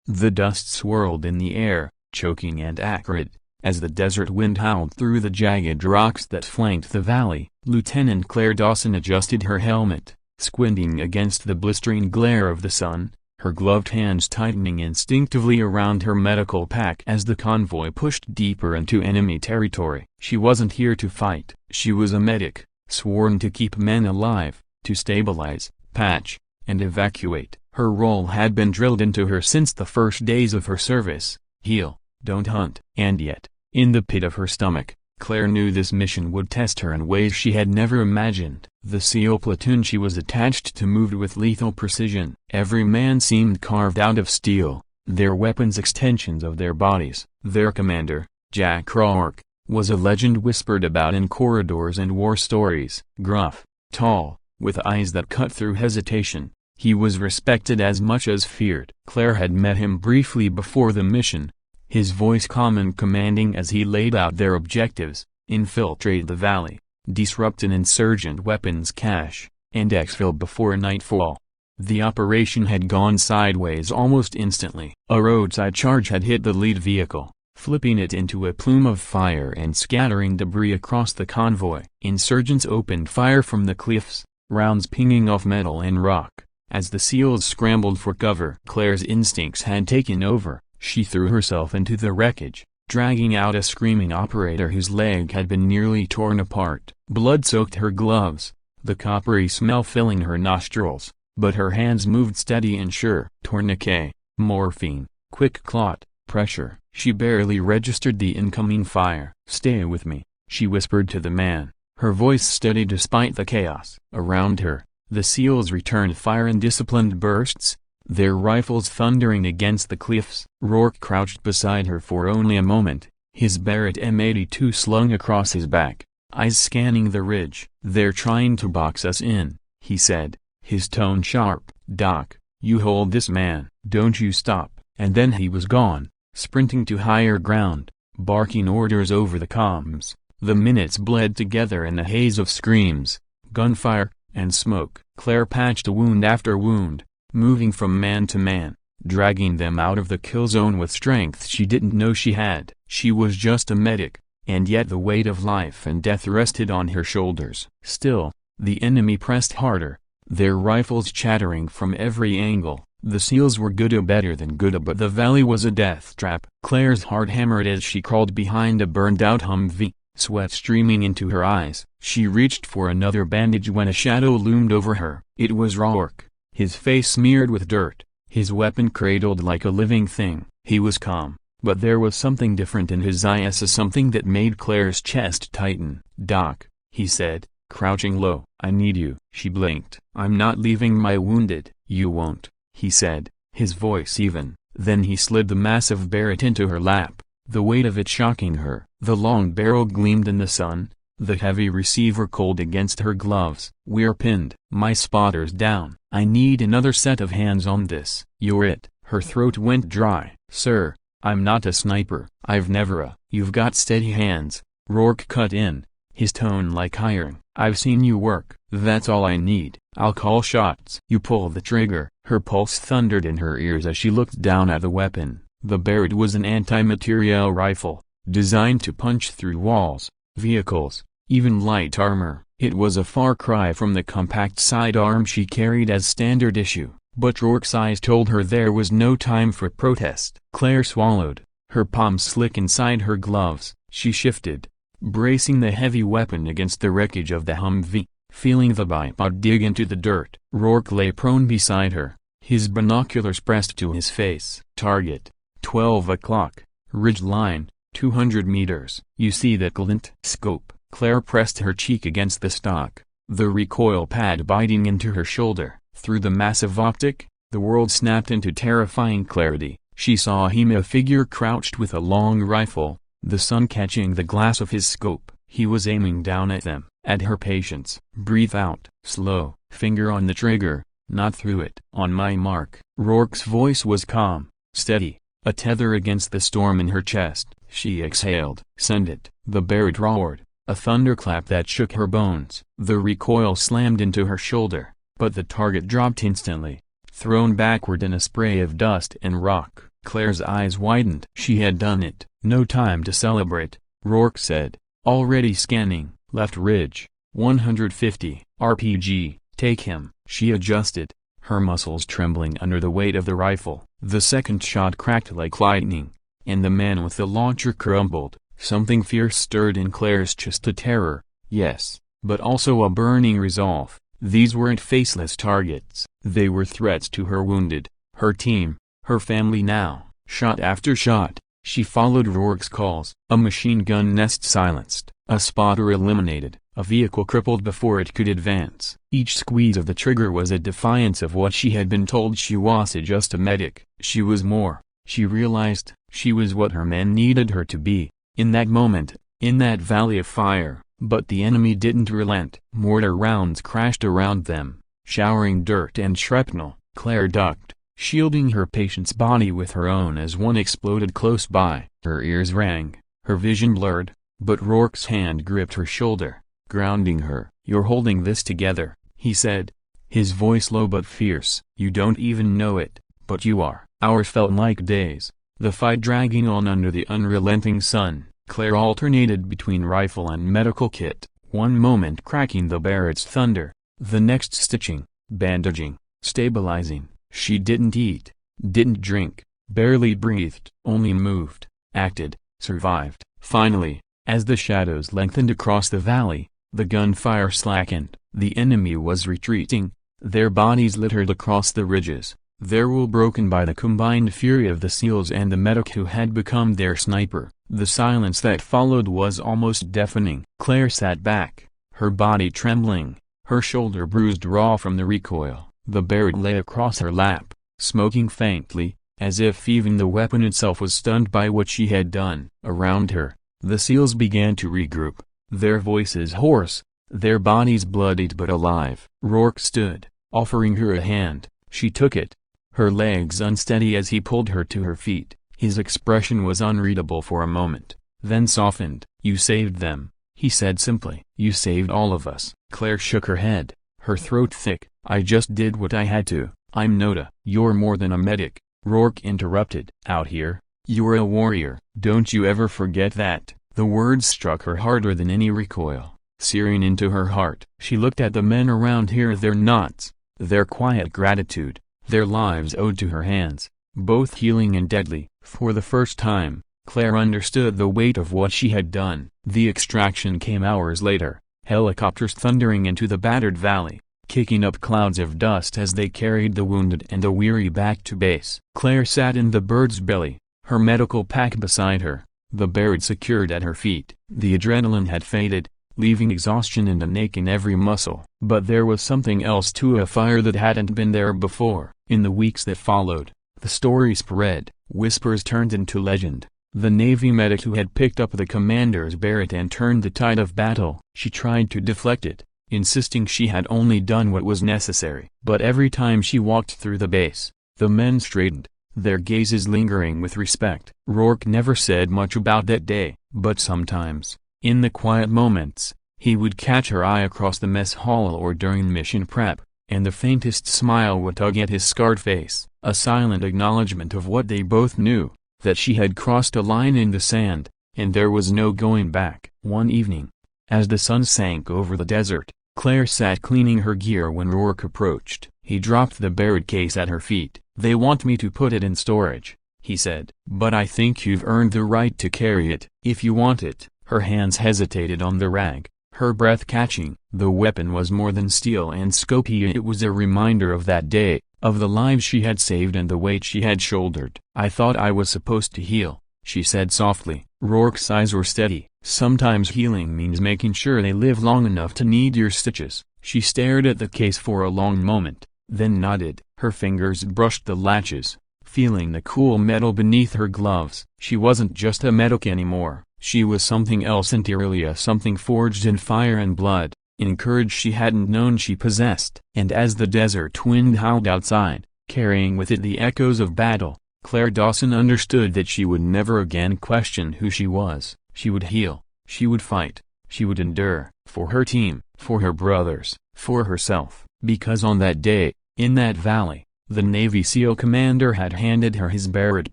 The dust swirled in the air, choking and acrid, as the desert wind howled through the jagged rocks that flanked the valley. Lieutenant Clare Dawson adjusted her helmet, squinting against the blistering glare of the sun, her gloved hands tightening instinctively around her medical pack as the convoy pushed deeper into enemy territory. She wasn't here to fight. She was a medic, sworn to keep men alive, to stabilize, patch, and evacuate. Her role had been drilled into her since the first days of her service: heal, don't hunt. And yet, in the pit of her stomach, Claire knew this mission would test her in ways she had never imagined. The SEAL platoon she was attached to moved with lethal precision. Every man seemed carved out of steel, their weapons extensions of their bodies. Their commander, Jack Rourke, was a legend whispered about in corridors and war stories. Gruff, tall, with eyes that cut through hesitation, he was respected as much as feared. Claire had met him briefly before the mission, his voice calm and commanding as he laid out their objectives: infiltrate the valley, disrupt an insurgent weapons cache, and exfil before nightfall. The operation had gone sideways almost instantly. A roadside charge had hit the lead vehicle, flipping it into a plume of fire and scattering debris across the convoy. Insurgents opened fire from the cliffs, rounds pinging off metal and rock, as the SEALs scrambled for cover. Claire's instincts had taken over. She threw herself into the wreckage, dragging out a screaming operator whose leg had been nearly torn apart. Blood soaked her gloves, the coppery smell filling her nostrils, but her hands moved steady and sure. Tourniquet, morphine, quick clot, pressure. She barely registered the incoming fire. "Stay with me," she whispered to the man, her voice steady despite the chaos. Around her, the SEALs returned fire in disciplined bursts, their rifles thundering against the cliffs. Rourke crouched beside her for only a moment, his Barrett M82 slung across his back, eyes scanning the ridge. "They're trying to box us in," he said, his tone sharp. "Doc, you hold this man. Don't you stop." And then he was gone, sprinting to higher ground, barking orders over the comms. The minutes bled together in a haze of screams, gunfire, and smoke. Claire patched wound after wound, moving from man to man, dragging them out of the kill zone with strength she didn't know she had. She was just a medic, and yet the weight of life and death rested on her shoulders. Still, the enemy pressed harder, their rifles chattering from every angle. The SEALs were good or better than good, but the valley was a death trap. Claire's heart hammered as she crawled behind a burned-out Humvee, sweat streaming into her eyes. She reached for another bandage when a shadow loomed over her. It was Rourke, his face smeared with dirt, his weapon cradled like a living thing. He was calm, but there was something different in his eyes, something that made Claire's chest tighten. "Doc," he said, crouching low. "I need you." She blinked. "I'm not leaving my wounded." "You won't," he said, his voice even. Then he slid the massive Barrett into her lap, the weight of it shocking her. The long barrel gleamed in the sun, the heavy receiver cold against her gloves. "We're pinned. My spotter's down. I need another set of hands on this." "You're it." Her throat went dry. "Sir, I'm not a sniper. I've never You've got steady hands," Rourke cut in, his tone like iron. "I've seen you work. That's all I need. I'll call shots." "You pull the trigger." Her pulse thundered in her ears as she looked down at the weapon. The Barrett was an anti-materiel rifle, designed to punch through walls, vehicles, even light armor. It was a far cry from the compact sidearm she carried as standard issue, but Rourke's eyes told her there was no time for protest. Claire swallowed, her palms slick inside her gloves. She shifted, bracing the heavy weapon against the wreckage of the Humvee, feeling the bipod dig into the dirt. Rourke lay prone beside her, his binoculars pressed to his face. "Target, 12 o'clock, ridge line, 200 meters. You see that glint?" "Scope." Claire pressed her cheek against the stock, the recoil pad biting into her shoulder. Through the massive optic, the world snapped into terrifying clarity. She saw him, a figure crouched with a long rifle, the sun catching the glass of his scope. He was aiming down at them, at her patients. "Breathe out. Slow. Finger on the trigger, not through it." "On my mark." Rourke's voice was calm, steady, a tether against the storm in her chest. She exhaled. "Send it." The Barrett roared, a thunderclap that shook her bones. The recoil slammed into her shoulder, but the target dropped instantly, thrown backward in a spray of dust and rock. Claire's eyes widened. She had done it. No time to celebrate, Rourke said, already scanning. Left ridge, 150, RPG, take him. She adjusted, her muscles trembling under the weight of the rifle. The second shot cracked like lightning, and the man with the launcher crumbled. Something fierce stirred in Claire's chest, a terror, yes, but also a burning resolve. These weren't faceless targets. They were threats to her wounded, her team, her family now. Shot after shot, she followed Rourke's calls. A machine gun nest silenced, a spotter eliminated, a vehicle crippled before it could advance. Each squeeze of the trigger was a defiance of what she had been told she was, just a medic. She was more, she realized. She was what her men needed her to be, in that moment, in that valley of fire. But the enemy didn't relent. Mortar rounds crashed around them, showering dirt and shrapnel. Claire ducked, shielding her patient's body with her own as one exploded close by. Her ears rang, her vision blurred, but Rourke's hand gripped her shoulder, grounding her. "You're holding this together," he said, his voice low but fierce. "You don't even know it, but you are." Hours felt like days, the fight dragging on under the unrelenting sun. Claire alternated between rifle and medical kit, one moment cracking the Barrett's thunder, the next stitching, bandaging, stabilizing. She didn't eat, didn't drink, barely breathed, only moved, acted, survived. Finally, as the shadows lengthened across the valley, the gunfire slackened. The enemy was retreating, their bodies littered across the ridges, their will broken by the combined fury of the SEALs and the medic who had become their sniper. The silence that followed was almost deafening. Claire sat back, her body trembling, her shoulder bruised raw from the recoil. The Barrett lay across her lap, smoking faintly, as if even the weapon itself was stunned by what she had done. Around her, the SEALs began to regroup, their voices hoarse, their bodies bloodied but alive. Rourke stood, offering her a hand. She took it, her legs unsteady as he pulled her to her feet. His expression was unreadable for a moment, then softened. "You saved them," he said simply. "You saved all of us." Claire shook her head, her throat thick. "I just did what I had to. I'm Noda." "You're more than a medic," Rourke interrupted. "Out here, you're a warrior. Don't you ever forget that." The words struck her harder than any recoil, searing into her heart. She looked at the men around here, their nods, their quiet gratitude, their lives owed to her hands, both healing and deadly. For the first time, Claire understood the weight of what she had done. The extraction came hours later, helicopters thundering into the battered valley, kicking up clouds of dust as they carried the wounded and the weary back to base. Claire sat in the bird's belly, her medical pack beside her, the Barrett secured at her feet. The adrenaline had faded, leaving exhaustion and an ache in every muscle. But there was something else too, a fire that hadn't been there before. In the weeks that followed, the story spread, whispers turned into legend. The Navy medic who had picked up the commander's Barrett and turned the tide of battle. She tried to deflect it, insisting she had only done what was necessary. But every time she walked through the base, the men straightened, their gazes lingering with respect. Rourke never said much about that day, but sometimes, in the quiet moments, he would catch her eye across the mess hall or during mission prep, and the faintest smile would tug at his scarred face, a silent acknowledgement of what they both knew, that she had crossed a line in the sand, and there was no going back. One evening, as the sun sank over the desert, Claire sat cleaning her gear when Rourke approached. He dropped the Barrett case at her feet. "They want me to put it in storage," he said. "But I think you've earned the right to carry it, if you want it." Her hands hesitated on the rag, her breath catching. The weapon was more than steel and scopy. It was a reminder of that day, of the lives she had saved and the weight she had shouldered. "I thought I was supposed to heal," she said softly. Rourke's eyes were steady. "Sometimes healing means making sure they live long enough to need your stitches." She stared at the case for a long moment, then nodded. Her fingers brushed the latches, feeling the cool metal beneath her gloves. She wasn't just a medic anymore. She was something else interiorly, something forged in fire and blood, in courage she hadn't known she possessed. And as the desert wind howled outside, carrying with it the echoes of battle, Clare Dawson understood that she would never again question who she was. She would heal, she would fight, she would endure, for her team, for her brothers, for herself. Because on that day, in that valley, The Navy SEAL commander had handed her his Barrett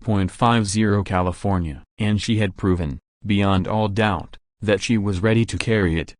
.50 California, and she had proven, beyond all doubt, that she was ready to carry it.